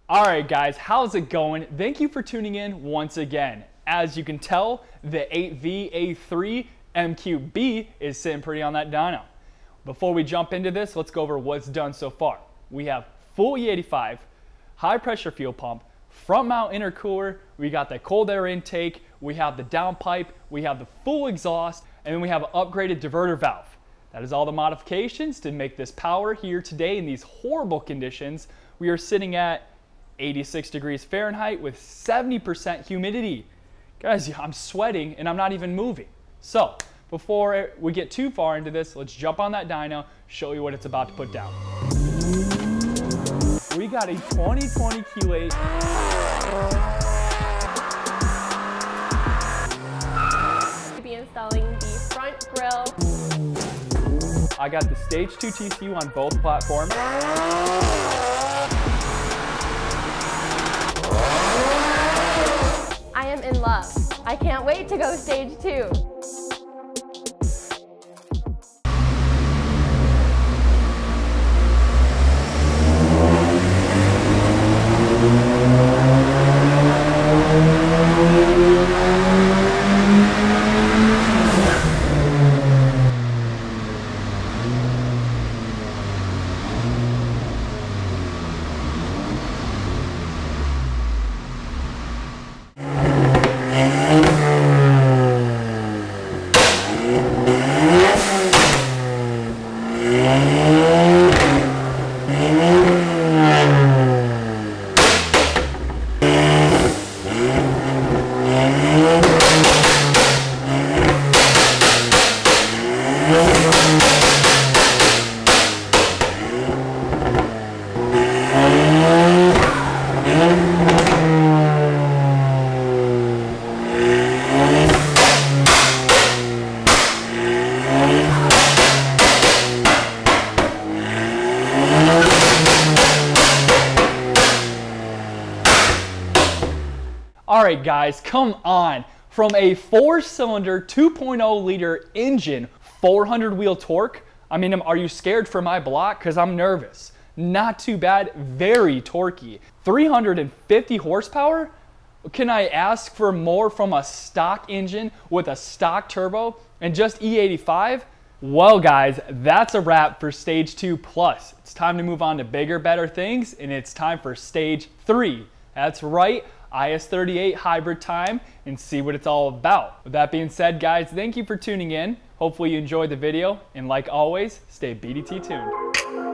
Alright guys, how's it going? Thank you for tuning in once again. As you can tell, the 8V A3 MQB is sitting pretty on that dyno. Before we jump into this, let's go over what's done so far. We have full E85, high pressure fuel pump, front mount intercooler, we got the cold air intake, we have the downpipe, we have the full exhaust, and then we have an upgraded diverter valve. That is all the modifications to make this power here today in these horrible conditions. We are sitting at 86 degrees Fahrenheit with 70% humidity. Guys, I'm sweating and I'm not even moving. So before we get too far into this, let's jump on that dyno, show you what it's about to put down. We got a 2020 Q8. We'll be installing the front grille. I got the Stage 2 TCU on both platforms. I am in love. I can't wait to go stage 2. Alright guys, come on. From a 4-cylinder 2.0 liter engine, 400 wheel torque, I mean, are you scared for my block? Because I'm nervous. Not too bad, very torquey. 350 horsepower? Can I ask for more from a stock engine with a stock turbo and just E85? Well guys, that's a wrap for Stage 2 Plus. It's time to move on to bigger, better things, and it's time for Stage 3. That's right, IS38 hybrid time, and see what it's all about. With that being said guys, thank you for tuning in. Hopefully you enjoyed the video, and like always, stay BDT tuned.